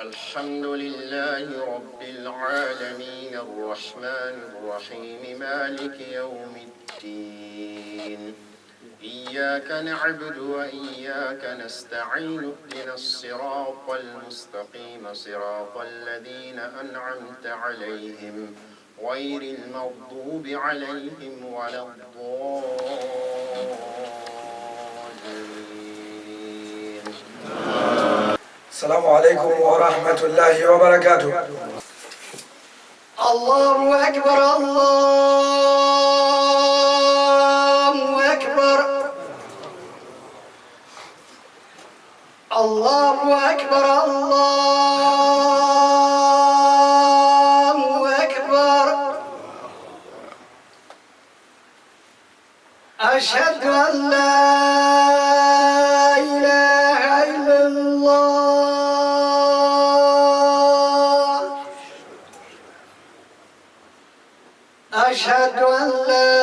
الحمد لله رب العالمين الرحمن الرحيم مالك يوم الدين إياك نعبد وإياك نستعين اهدنا الصراط المستقيم صراط الذين أنعمت عليهم غير المغضوب عليهم ولا الضالين. السلام عليكم ورحمة الله وبركاته. الله أكبر الله أكبر الله أكبر الله أكبر أشهد أن لا إله إلا الله أشهد أن لا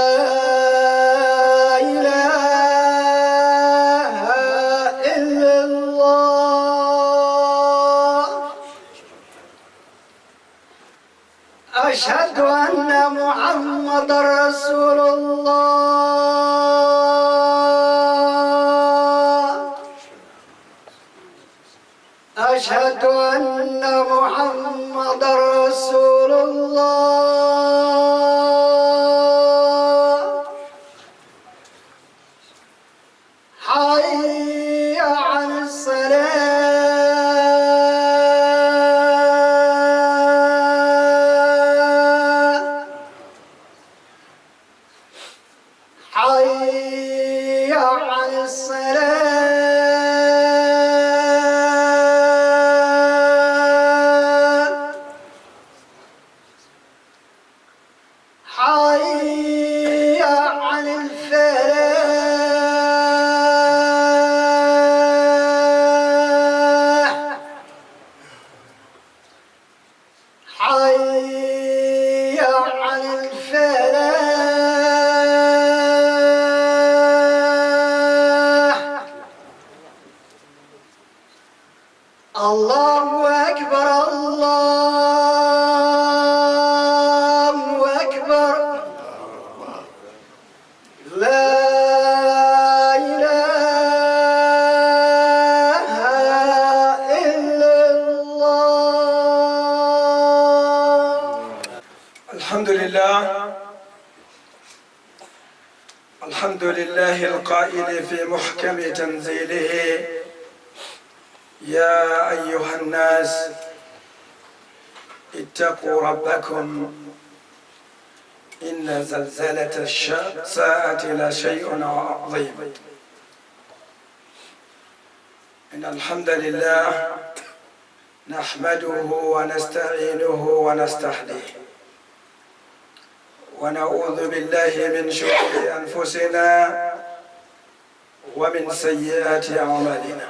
إله إلا الله أشهد أن محمدا رسول الله أشهد أن محمدا رسول الله حي على الصلاة حي على الصلاة حي على الفلاح حي على الفلاح الله أكبر الله أكبر لا إله إلا الله. الحمد لله الحمد لله القائل في محكم تنزيله يا أيها الناس اتقوا ربكم إن زلزلة الساعة لشيء عظيم. إن الحمد لله نحمده ونستعينه ونستهديه ونعوذ بالله من شرور أنفسنا ومن سيئات أعمالنا.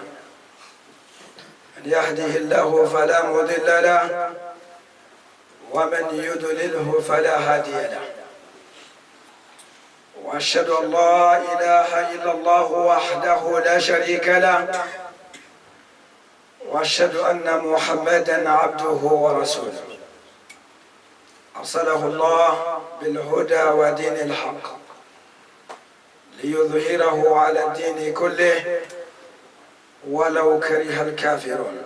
من يهده الله فلا مضل له ومن يضلله فلا هادي له. وأشهد أن لا إله إلا الله وحده لا شريك له وأشهد أن محمدا عبده ورسوله أرسله الله بالهدى ودين الحق ليظهره على الدين كله ولو كره الكافرون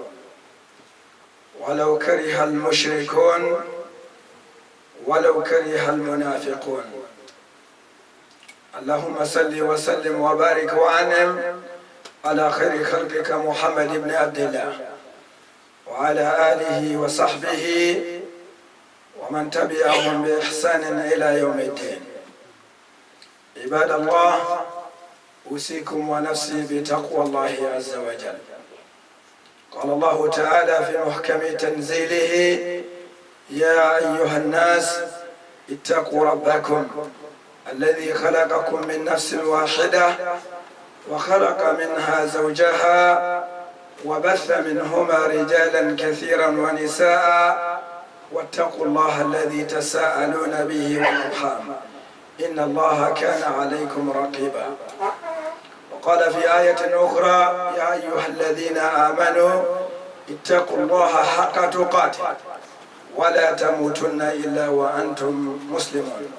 ولو كره المشركون ولو كره المنافقون. اللهم صل وسلم وبارك وأنعم على خير خلقك محمد بن عبد الله وعلى آله وصحبه ومن تبعهم بإحسان إلى يوم الدين. عباد الله، أوصيكم ونفسي بتقوى الله عز وجل. قال الله تعالى في محكم تنزيله يا أيها الناس اتقوا ربكم الذي خلقكم من نفس واحدة وخلق منها زوجها وبث منهما رجالا كثيرا ونساء واتقوا الله الذي تساءلون به والأرحام إن الله كان عليكم رقيبا. وقال في آية أخرى يا أيها الذين آمنوا اتقوا الله حق تقاته ولا تموتن إلا وأنتم مسلمون.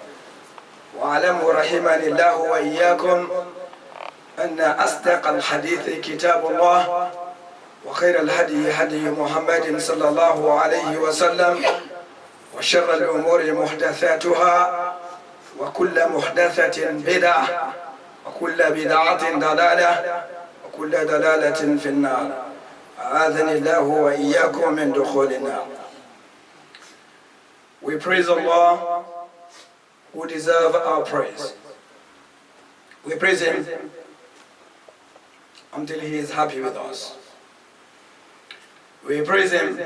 واعلموا رحمني الله وإياكم أن أصدق الحديث كتاب الله وخير الهدي هدي محمد صلى الله عليه وسلم وشر الأمور محدثاتها وكل محدثة بدعة وكل بدعة ضلالة وكل ضلالة في النار. أعاذني الله وإياكم من دخول النار. We praise Allah who deserve our praise. We praise Him until He is happy with us. We praise Him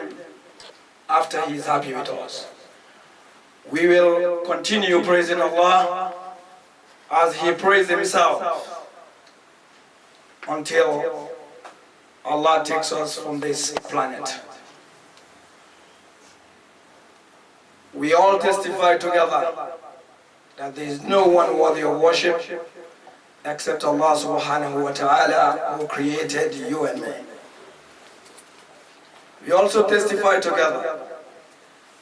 after He is happy with us. We will continue praising Allah as He praised Himself until Allah takes us from this planet. We all testify together that there is no one worthy of worship except Allah subhanahu wa ta'ala who created you and me. We also testify together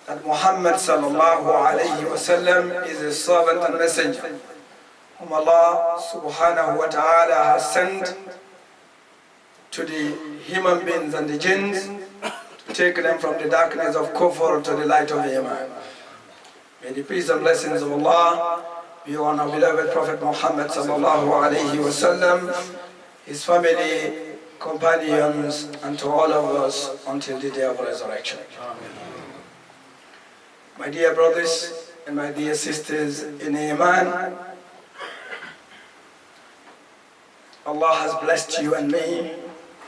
that Muhammad sallallahu alayhi wa sallam is a servant and messenger whom Allah subhanahu wa ta'ala has sent to the human beings and the jinns to take them from the darkness of kufr to the light of Iman. May the peace and blessings of Allah be on our beloved Prophet Muhammad sallallahu alayhi wa sallam, his family, companions, and to all of us until the day of resurrection. My dear brothers and my dear sisters in Iman, Allah has blessed you and me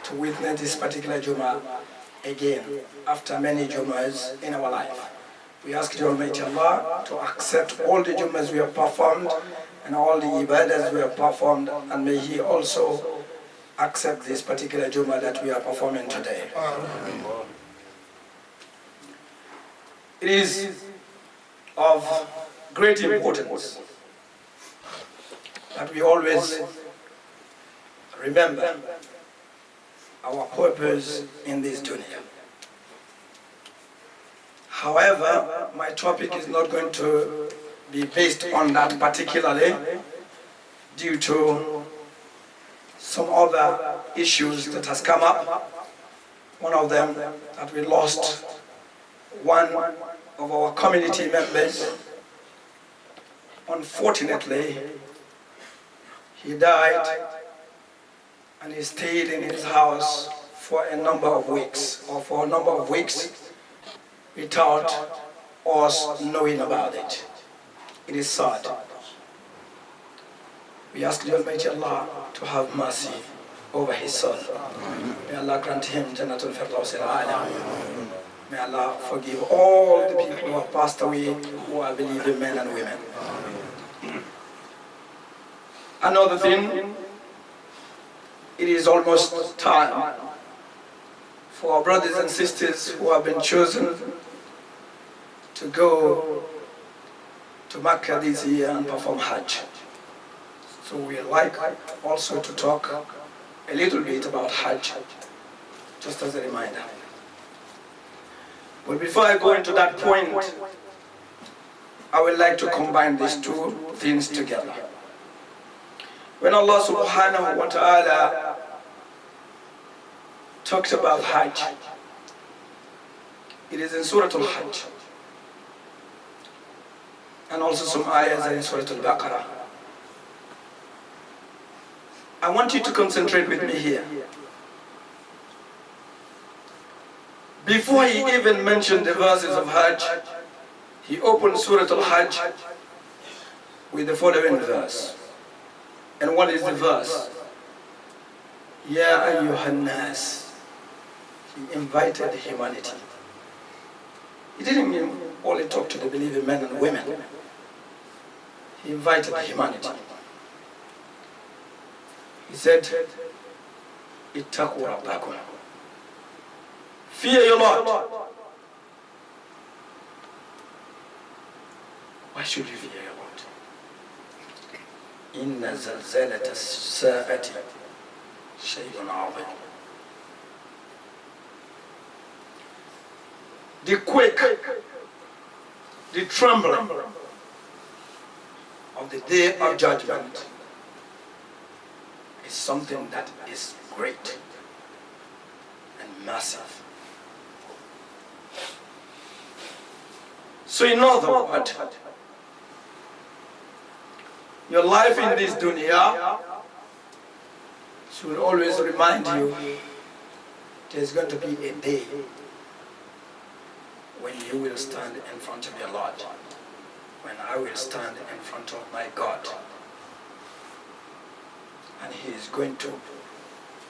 to witness this particular Jummah again after many Jummahs in our life. We ask the Almighty Allah to accept all the Jummahs we have performed and all the ibadahs we have performed, and may He also accept this particular Jummah that we are performing today. It is of great importance that we always remember our purpose in this dunya. However, my topic is not going to be based on that particularly due to some other issues that has come up. One of them that we lost one of our community members. Unfortunately, he died and he stayed in his house for a number of weeks, without us knowing about it. It is sad. We ask the Almighty Allah to have mercy over his soul. May Allah grant him Jannatul Firdaus al-A'la. May Allah forgive all the people who have passed away, who are believing men and women. Another thing, it is almost time for our brothers and sisters who have been chosen to go to Makkah this year and perform Hajj. So we like also to talk a little bit about Hajj, just as a reminder. But before I go into that point, I would like to combine these two things together. When Allah subhanahu wa ta'ala talks about Hajj, it is in Surah Al-Hajj, and also some ayahs in Surah Al-Baqarah. I want you to concentrate with me here. Before he even mentioned the verses of Hajj, he opened Surah Al-Hajj with the following verse. And what is the verse? Ya ayyuhan nas. He invited humanity. He didn't only talk to the believing men and women. He invited humanity. He said, Ittaqu rabbakum. Fear your Lord. Why should you fear your Lord? Inna zalzalata as-sa'ati shay'un 'azim. the quake, the trembling of the day of judgment is something that is great and massive. So in other words, your life in this dunya should always remind you there's going to be a day when you will stand in front of your Lord, when I will stand in front of my God, and He is going to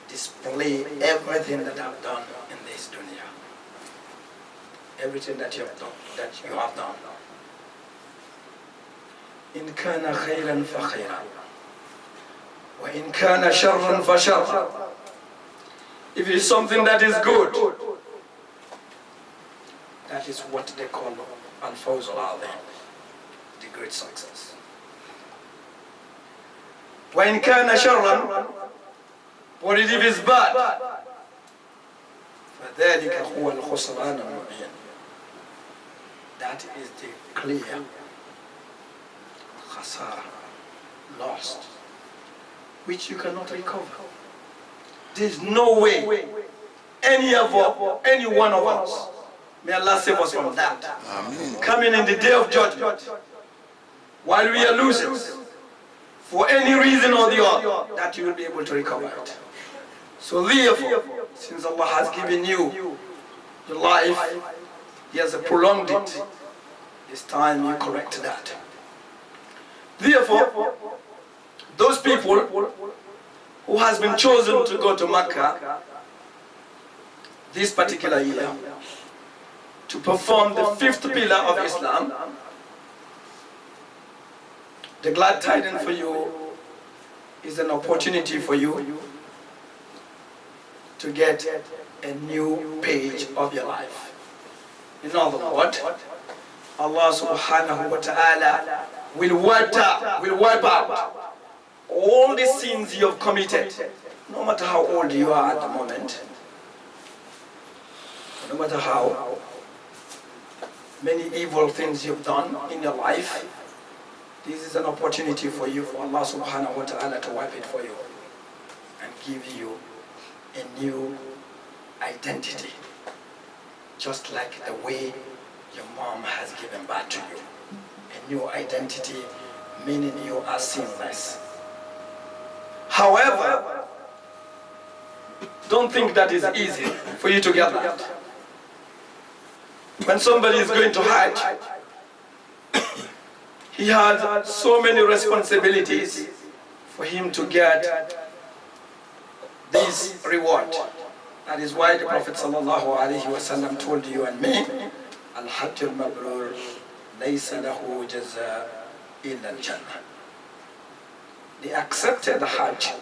display everything that I've done in this dunya, everything that you have done. إن كان خيرا فخيرا وإن كان شرا فشرا. If it is something that is good, that is what they call al-fawz al-azim, the great success. وإن كان شرا, but if it is bad, فذلك هو الخسران المبين. That is the clear khasara, lost, which you cannot recover. There's no way any one of us, may Allah save us from that, Amen, coming in the day of judgment while we are losing for any reason or the other, that you will be able to recover it. So therefore, since Allah has given you your life, He has prolonged it, this time you correct that. Therefore, those people who has been chosen to go to Mecca this particular year to perform the fifth pillar of Islam, the glad tidings for you is an opportunity for you to get a new page of your life. In other words, Allah subhanahu wa ta'ala will wipe out all the sins you have committed, no matter how old you are at the moment, no matter how many evil things you've done in your life. This is an opportunity for you, for Allah subhanahu wa ta'ala to wipe it for you and give you a new identity, just like the way your mom has given birth to you. A new identity, meaning you are sinless. However, don't think that is easy for you to get that. When somebody is going to Hajj, he has so many responsibilities for him to get this reward. That is why the Prophet ﷺ told you and me, Al-Hajj al-Mabroor laysa lahu jaza illa al-Jannah. The accepted Hajj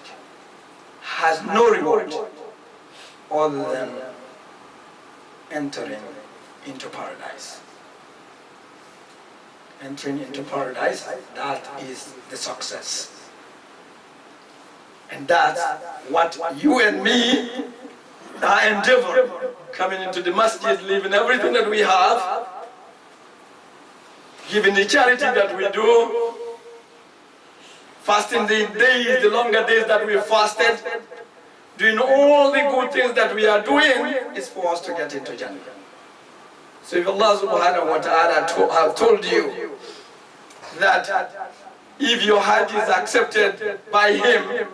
has no reward other than entering into paradise. Entering into paradise, that is the success. And that's what you and me are endeavoring. Coming into the masjid, leaving everything that we have, giving the charity that we do, fasting the days, the longer days that we fasted, doing all the good things that we are doing is for us to get into Jannah. So if Allah subhanahu wa ta'ala have told you that if your Hajj is accepted by Him,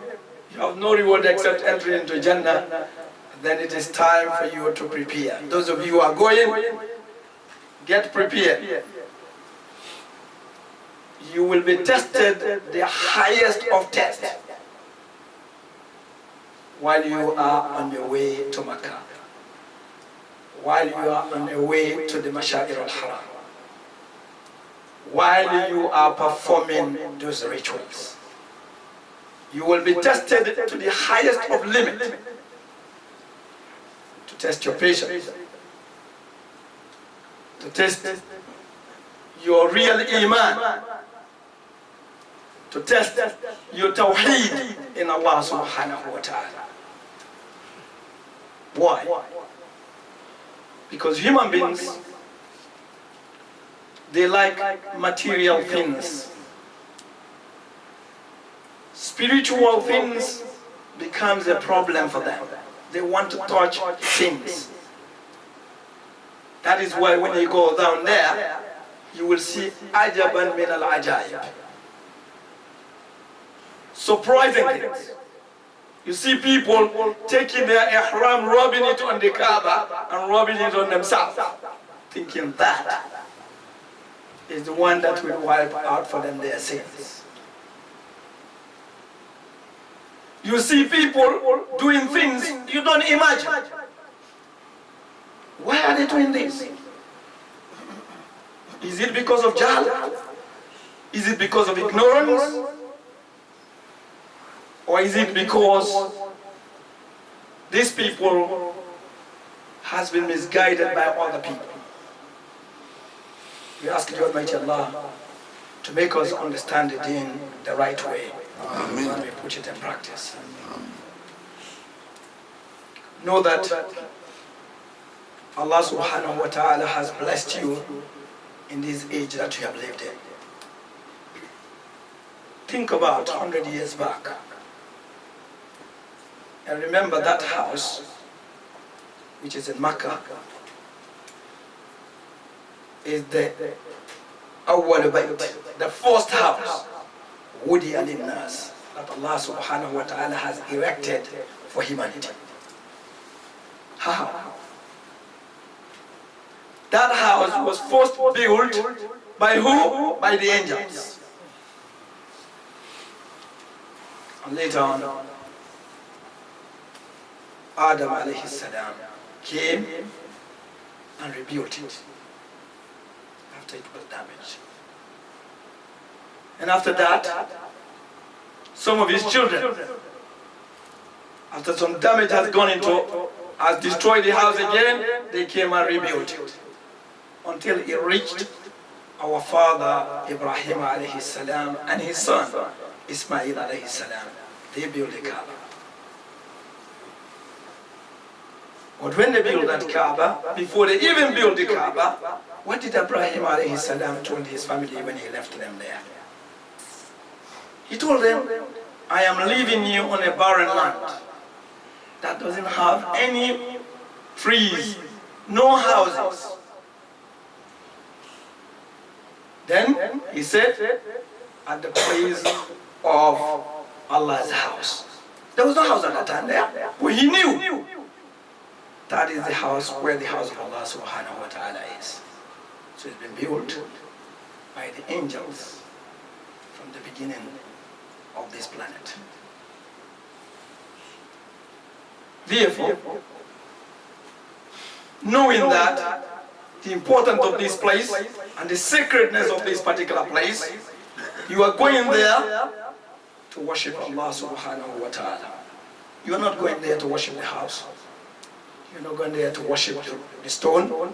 you have no reward except entering into Jannah, then it is time for you to prepare. Those of you who are going, get prepared. You will be tested the highest of tests while you are on your way to Makkah, while you are on your way to the Mashair al-Haram, while you are performing those rituals. You will be tested to the highest of limit to test your patience, to test your real iman, to test your tawheed in Allah subhanahu wa ta'ala. Why? Because human beings They like material things. Spiritual things becomes a problem for them. They want to touch things. That is why when you go down there, you will see ajaban min al-ajaib. Surprising things. You see people taking their ihram, rubbing it on the Kaaba and rubbing it on themselves, thinking that is the one that will wipe out for them their sins. You see people doing things you don't imagine. Why are they doing this? Is it because of jahl? Is it because of ignorance? Or is it because these people has been misguided by other people? We ask the Almighty Allah to make us understand the deen the right way. When we put it in practice. Know that Allah subhanahu wa ta'ala has blessed you in this age that you have lived in. Think about 100 years back. And remember that house, which is in Makkah, is the awwal bayt, the first house, Wudi al-Nas, that Allah subhanahu wa ta'ala has erected for humanity. How? That house was first built by who? By the angels. And later on, Adam alayhi salam came and rebuilt it after it was damaged. And after that, some of his children, after some damage has gone into, has destroyed the house again, they came and rebuilt it. Until it reached our father Ibrahim alayhi salam and his son Ismail alayhi salam. They built the Kaaba. But when they built that Kaaba, before they even built the Kaaba, what did Ibrahim alayhi salam told his family when he left them there? He told them, I am leaving you on a barren land that doesn't have any trees, no houses. Then he said, at the place of Allah's house. There was no house at that time there, but he knew that is the house where the house of Allah subhanahu wa ta'ala is. So it's been built by the angels from the beginning of this planet. Therefore, knowing that the importance of this place and the sacredness of this particular place, you are going there to worship Allah subhanahu wa ta'ala. You are not going there to worship the house. You're not going there to worship the stone.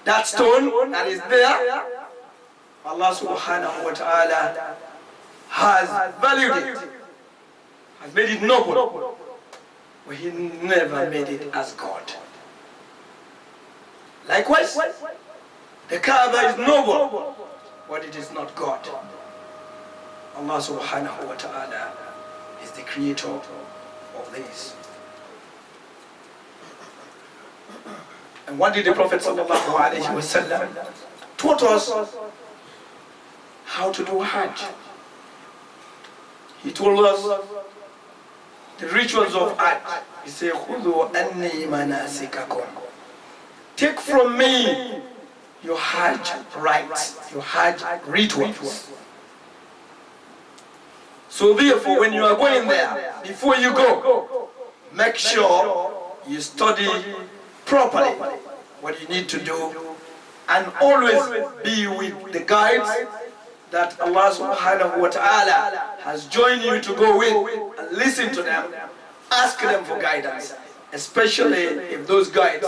That stone that is there, Allah subhanahu wa ta'ala has valued it, has made it noble, but He never made it as God. Likewise, the Kaaba is noble, but it is not God. Allah subhanahu wa ta'ala is the creator of this. And what did the Prophet sallallahu alayhi wa sallam taught us how to do Hajj? He told us the rituals of Hajj. He said, "Khudhu anni manasikakum." Take from me your Hajj rites, your Hajj rituals. So therefore, when you are going there, before you go, make sure you study properly what you need to do, and always be with the guides that Allah subhanahu wa ta'ala has joined you to go with, and listen to them, ask them for guidance, especially if those guides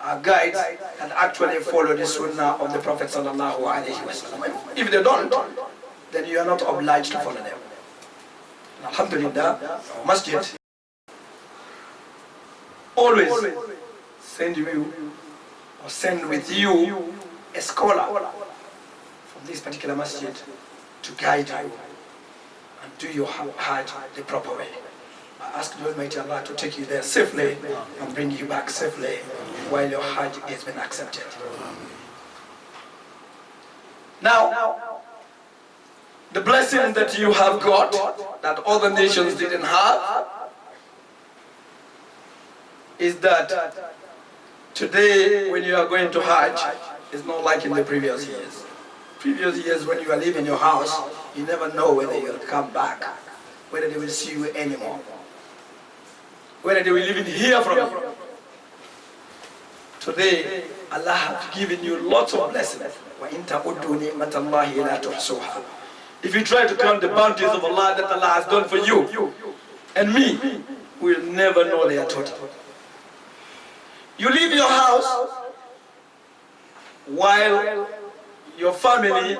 are guides that actually follow the sunnah of the Prophet sallallahu alaihi wasallam. If they don't, then you are not obliged to follow them. Alhamdulillah, our masjid always send with you a scholar from this particular masjid to guide you and do your Hajj the proper way. I ask the Almighty Allah to take you there safely and bring you back safely while your Hajj has been accepted. Now, the blessing that you have got that other nations didn't have is that today when you are going to Hajj, it's not like in the previous years. Previous years when you are leaving your house, you never know whether you'll come back, whether they will see you anymore, whether they will even hear from you. Today, Allah has given you lots of blessings. If you try to count the bounties of Allah that Allah has done for you and me, we'll never know their total. You leave your house while your family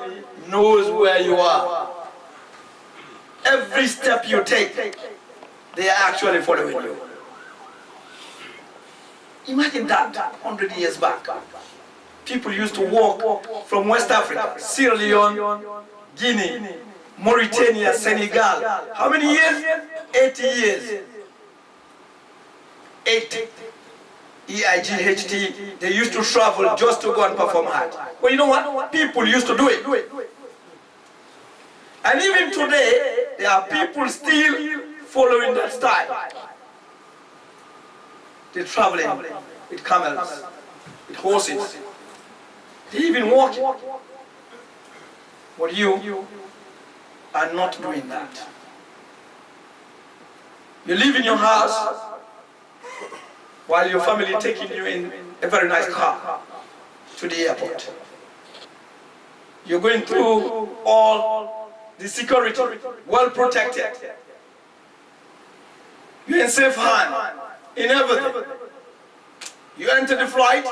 knows where you are. Every step you take, they are actually following you. Imagine that 100 years back. People used to walk from West Africa, Sierra Leone, Guinea, Mauritania, Senegal. How many years? 80 years. 80. EIGHT, they used to travel just to go and perform Hajj. Well, you know what? People used to do it. And even today, there are people still following that style. They're traveling with camels, with horses. They even walk. But you are not doing that. You live in your house while your family taking you in a very nice car to the airport. You're going through all the security, well protected. You're in safe hand, in everything. You enter the flight,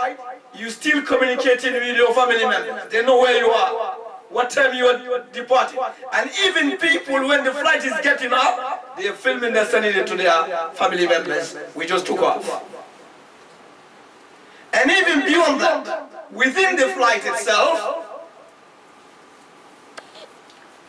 you still communicating with your family members. They know where you are, what time you are departing. And even people, when the flight is getting up, they are filming their sending it to their family members. We just took off. And even beyond that, within the flight itself,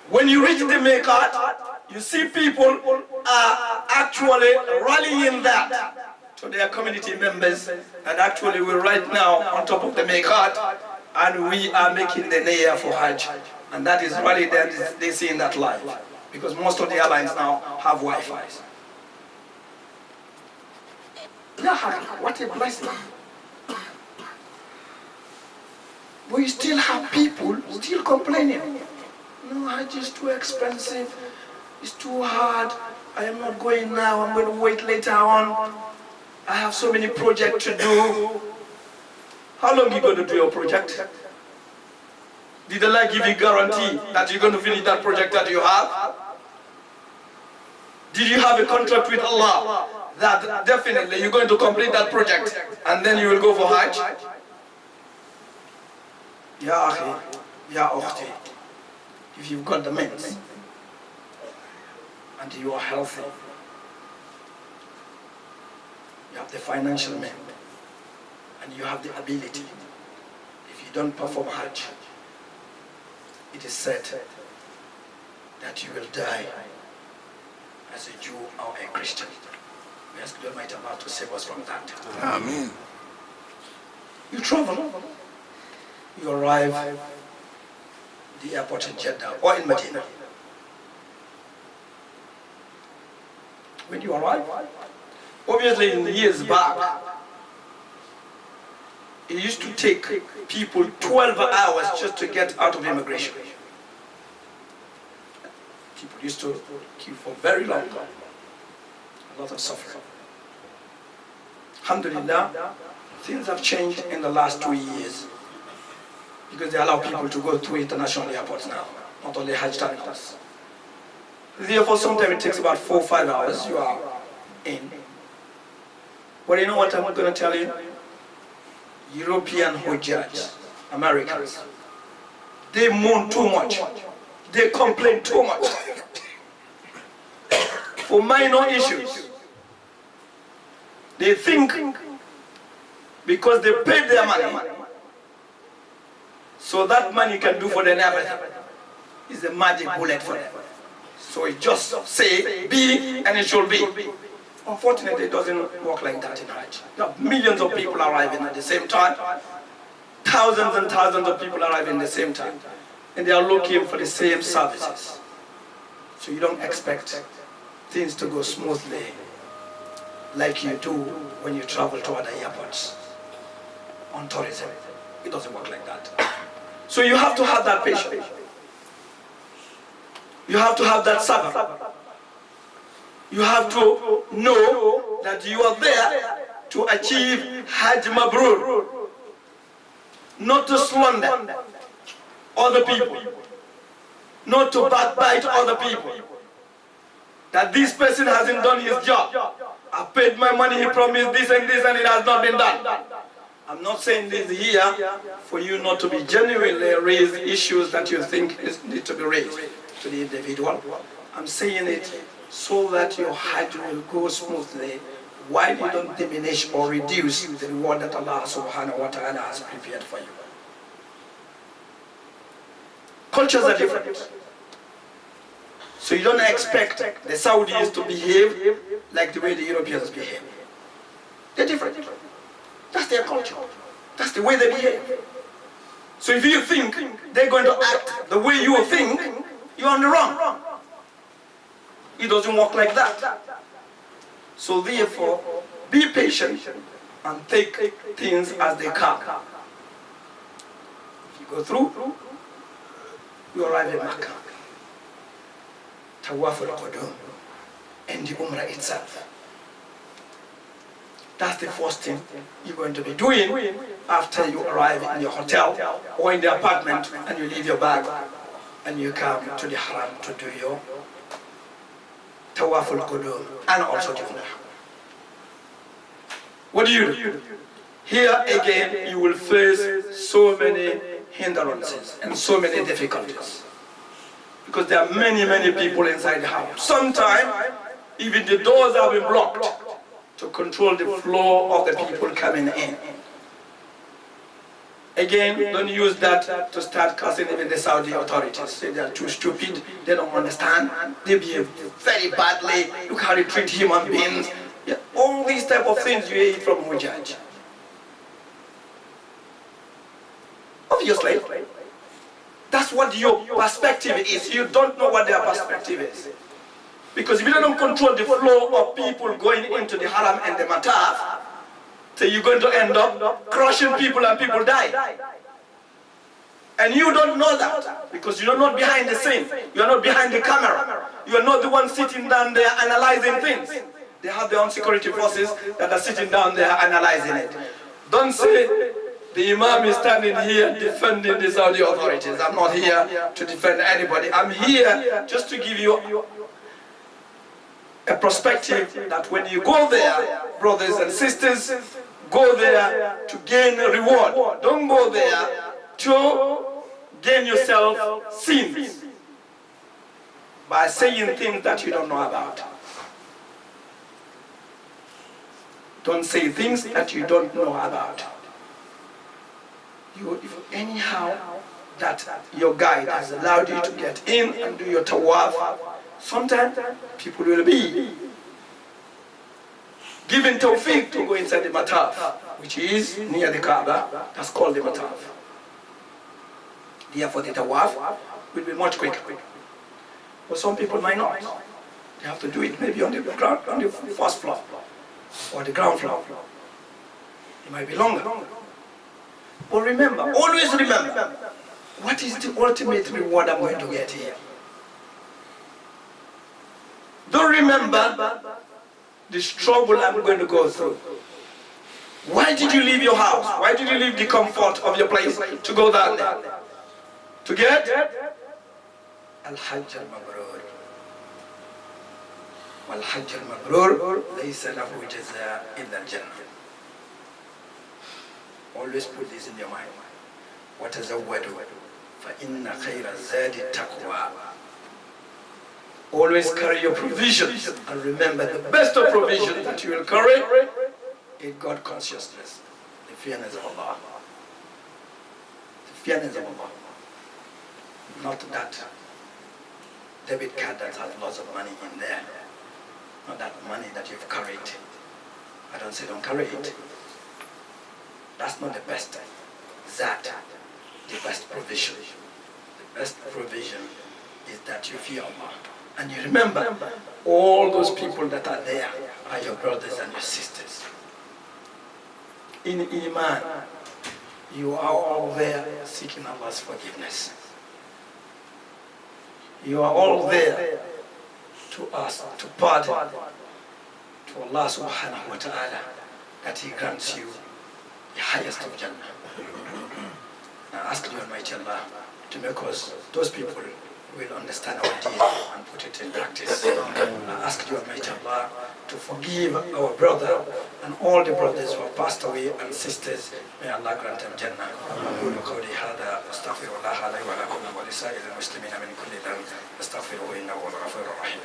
when you reach the Miqat, you see people are actually rallying that to their community members. And actually we're right now on top of the Miqat and we are making the Niyah for Hajj. And that is really that they see in that live. Because most of the airlines now have Wi-Fi. What a blessing. We still have people still complaining. No, Hajj is too expensive. It's too hard. I am not going now. I'm going to wait later on. I have so many projects to do. How long are you going to do your project? Did Allah give you guarantee that you're going to finish that project that you have? Did you have a contract with Allah that definitely you're going to complete that project and then you will go for Hajj? Ya akhi, ya ukhti, if you've got the means and you are healthy, you have the financial means and you have the ability, if you don't perform Hajj, it is said that you will die as a Jew or a Christian. We ask the Almighty Allah to save us from that. Amen. You travel, you arrive at the airport in Jeddah or in Medina. When you arrive, obviously in the years back, it used to take people 12 hours just to get out of immigration. People used to queue for very long time. A lot of suffering. Alhamdulillah, things have changed in the last 2 years because they allow people to go through international airports now, not only Hajj terminals. Therefore, sometimes it takes about 4 or 5 hours, you are in. But you know what I'm going to tell you? European Hajj, Americans, they moan too much. They complain too much for minor issues. They think because they paid their money So that money can do for them everything. It's a magic bullet for them. So it just say be and it should be. Unfortunately, it doesn't work like that in Hajj. You have millions of people arriving at the same time. Thousands and thousands of people arriving at the same time. And they are looking for the same services. So you don't expect things to go smoothly like you do when you travel to other airports on tourism. It doesn't work like that. So you have to have that patience. You have to have that sabr. You have to know that you are there to achieve Hajj Mabroor, not to slander other people, not to backbite other people. That this person hasn't done his job. I paid my money, he promised this and this, and it has not been done. I'm not saying this here for you not to be genuinely raise issues that you think need to be raised to the individual. I'm saying it so that your Hajj will go smoothly while you don't diminish or reduce the reward that Allah subhanahu wa ta'ala has prepared for you. Cultures are different. So you don't expect the Saudis to behave like the way the Europeans behave. They're different. That's their culture. That's the way they behave. So if you think they're going to act the way you think, you're on the wrong. It doesn't work like that. So therefore, be patient and take things as they come. If you go through, you arrive at Makkah. Tawaf al-Qudum and the Umrah itself. That's the first thing you're going to be doing after you arrive in your hotel or in the apartment and you leave your bag and you come to the Haram to do your Tawaf al-Qudum and also the Umrah. What do? Here again you will face so many hindrances and so many difficulties. Because there are many people inside the house. Sometimes even the doors have been blocked to control the flow of the people coming in. Again, don't use that to start cursing even the Saudi authorities. Say they are too stupid, they don't understand, they behave very badly, look how they treat human beings. Yeah, all these type of things you hear from Hujjaj. Obviously, that's what your perspective is. You don't know what their perspective is. Because if you don't control the flow of people going into the Haram and the Mataf, so you're going to end up crushing people and people die. And you don't know that because you're not behind the scene. You're not behind the camera. You are not the one sitting down there analyzing things. They have their own security forces that are sitting down there analyzing it. Don't say the Imam is standing here defending the Saudi authorities. I'm not here to defend anybody. I'm here just to give you a perspective that when you go there, brothers and sisters, go there to gain a reward. Don't go there to gain yourself sins by saying things that you don't know about. Don't say things that you don't know about. If anyhow that your guide has allowed you to get in and do your tawaf, sometimes people will be given tawfiq to go inside the mataf, which is near the Kaaba. That's called the mataf. Therefore the tawaf will be much quicker. But some people might not. They have to do it maybe on the ground, on the first floor or the ground floor. It might be longer. But remember, always remember, what is the ultimate reward I'm going to get here? Don't remember the struggle I'm going to go through. Why did you leave your house? Why did you leave the comfort of your place to go down there? To get Al-Hajj al-Mabroor. Wal-Hajj al-Mabroor laysa lahu jazaa illa al-Jannah. Always put this in your mind. وَتَزَوَّدُوا فَإِنَّ خَيْرَ الزَّادِ التَّقْوَى. Always carry your provisions and remember the best of provisions that you will carry is God consciousness, the fearness of Allah. The Fearness of Allah. Not that debit card that has lots of money in there. Not that money that you've carried. I don't say don't carry it. That's not the best. That, the best provision. The best provision is that you fear Allah. And you remember, all those people that are there are your brothers and your sisters. In Iman, you are all there seeking Allah's forgiveness. You are all there to ask, to pardon to Allah subhanahu wa ta'ala, that He grants you the highest of Jannah. I ask you, Almighty Allah, to make us those people who will understand our deed and put it in practice. I ask you, Almighty Allah, to forgive our brother and all the brothers who have passed away and sisters. May Allah grant them Jannah. أقول قولي هذا أستغفر الله لي ولكم ولسائر المسلمين من كل ذنب أستغفره إنه هو الغفور الرحيم.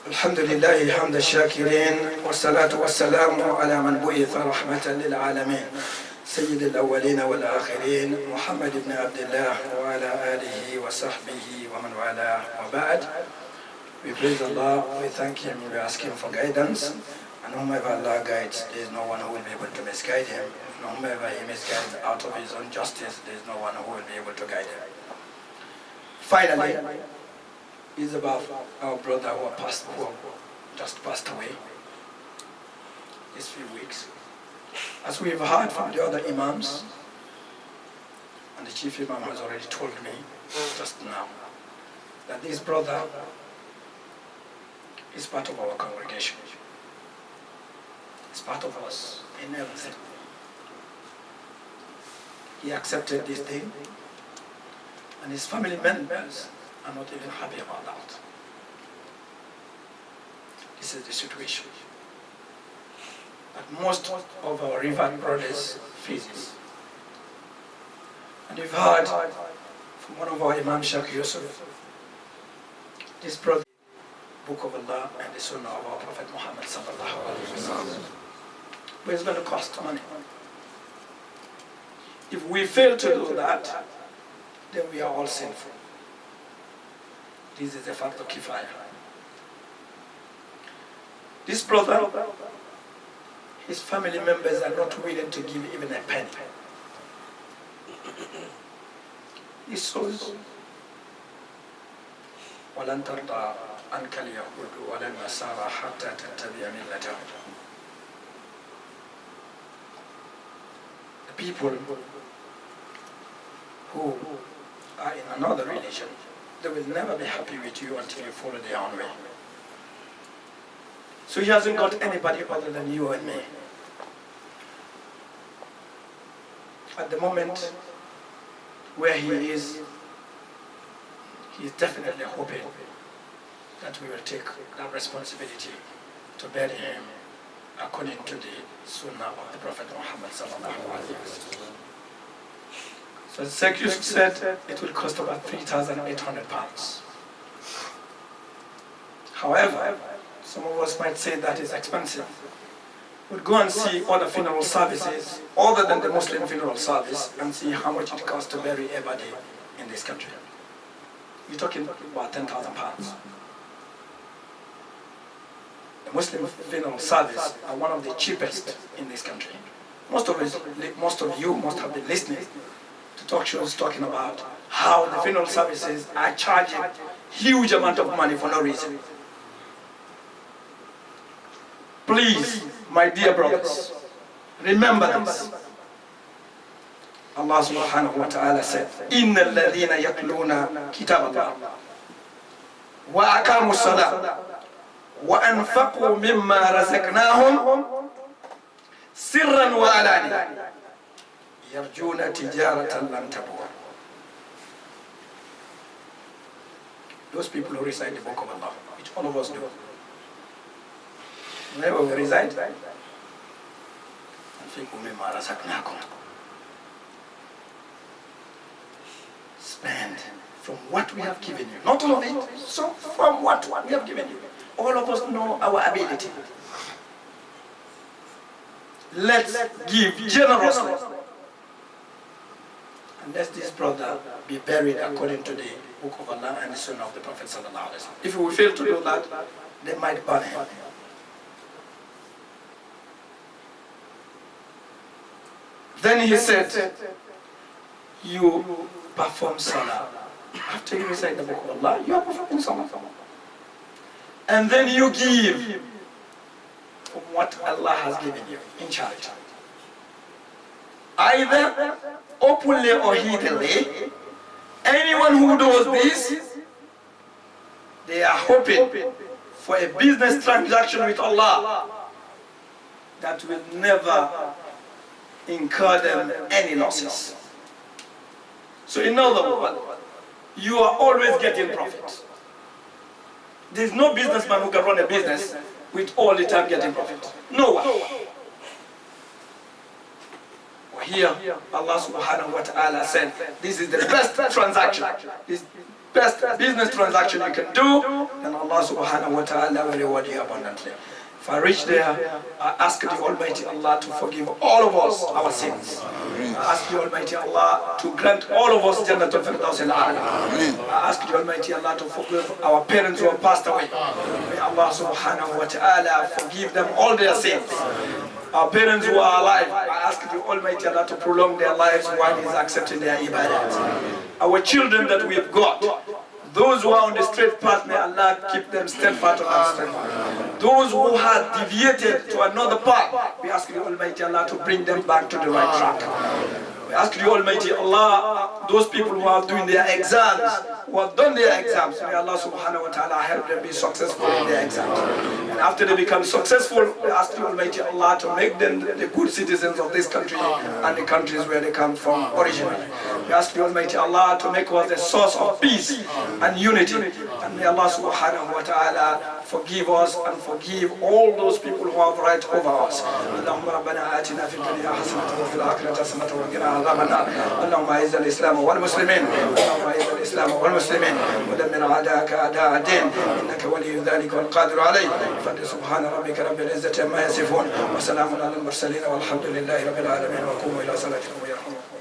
الحمد لله حمد الشاكرين والصلاة والسلام على من بعث رحمة للعالمين سيد الأولين والآخرين محمد بن عبد الله وعلى آله وصحبه ومن والاه وبعد. We praise Allah, we thank Him, we ask Him for guidance, and whomever Allah guides, there is no one who will be able to misguide him. And whomever He misguides out of His own justice, there is no one who will be able to guide him. Finally, is about our brother who just passed away these few weeks. As we've heard from the other imams, and the chief imam has already told me just now, that this brother is part of our congregation. He's part of us in everything. He accepted this thing, and his family members are not even happy about that. This is the situation that most of our revered brothers faces. And we've heard from one of our Imam Sheikh Yusuf, this brother, Book of Allah and the Sunnah of our Prophet Muhammad sallallahu alaihi wasallam. But it's going to cost money. If we fail to do that, then we are all sinful. This is a fact of kifaya. This brother, his family members are not willing to give even a penny. He says, وَلَنْ تَرْضَى عَنْكَ الْيَهُودُ وَلَا النَّصَارَى حَتَّى تَتَّبِعَ مِلَّتَهُمْ. The people who are in another religion, they will never be happy with you until you follow their own way. So he hasn't got anybody other than you and me. At the moment where he is definitely hoping that we will take that responsibility to bury him according to the Sunnah of the Prophet Muhammad sallallahu alaihi wasallam. So the Sheikh Yusuf said it will cost about £3,800. However, some of us might say that is expensive. We'll go and see other funeral services other than the Muslim funeral service and see how much it costs to bury a body in this country. We're talking about £10,000. The Muslim funeral service are one of the cheapest in this country. Most of you must have been listening to talk shows talking about how the funeral services are charging huge amount of money for no reason. Please, my dear brothers, remember this. Allah subhanahu wa ta'ala said, إِنَّ الَّذِينَ يَتْلُونَ كِتَابَ اللَّهِ وَأَقَامُوا الصَّلَاةَ وَأَنفَقُوا مِمَّا رَزَقْنَاهُمْ سِرًّا وَعَلَانِيَةً يَرْجُونَ تِجَارَةً لَنْ تَبُورَ. Those people who recite the Book of Allah, which all of us do. Whenever we recite, أَنْفِقُوا مِمَّا رَزَقْنَاكُمْ. Spend from what we have given you. Not all of it, so from what we have given you. All of us know our ability. Let's give generously. And let this brother be buried according to the Book of Allah and the Sunnah of the Prophet sallallahu alaihi wasallam. If we fail to do that, they might burn him. Then he said, you perform salah. After you recite the Book of Allah, you are performing salah. And then you give from what Allah has given you in charge. Either openly or hiddenly, anyone who does this, they are hoping for a business transaction with Allah that will never incur them any losses. So in other words, you are always getting profit. There's no businessman who can run a business with all the time getting profit. No one. Here, Allah subhanahu wa ta'ala said, this is the best transaction, this best business transaction you can do, and Allah subhanahu wa ta'ala will reward you abundantly. If I reach there, I ask the Almighty Allah to forgive all of us our sins. I ask the Almighty Allah to grant all of us Jannatul Firdaus al-A'la. I ask the Almighty Allah to forgive our parents who have passed away. May Allah subhanahu wa ta'ala forgive them all their sins. Our parents who are alive, I ask the Almighty Allah to prolong their lives while He is accepting their ibadat. Our children that we have got, those who are on the straight path, may Allah keep them steadfast on that straight path. Those who have deviated to another path, we ask the Almighty Allah to bring them back to the right track. We ask the Almighty Allah, those people who are doing their exams, who have done their exams, may Allah subhanahu wa ta'ala help them be successful in their exams. And after they become successful, we ask the Almighty Allah to make them the good citizens of this country and the countries where they come from originally. We ask the Almighty Allah to make us a source of peace and unity. And may Allah subhanahu wa ta'ala forgive us and forgive all those people who have right over us. Allahumma rabbana atina fid dunya hasanatan wa fil akhirati hasanatan wa qina adhaban nar. Allahumma a'izz al-islam wal muslimin. Allahumma a'izz al-islam wal muslimin. Wa dammir a'da'aka a'da'a ad-din. Innaka waliyyu dhalika wal qadiru alayh. Subhana rabbika rabbil izzati amma yasifun. Wa salamun ala al-mursalin walhamdulillahi rabbil alamin. Wa qumu ila salatikum yarhamukum.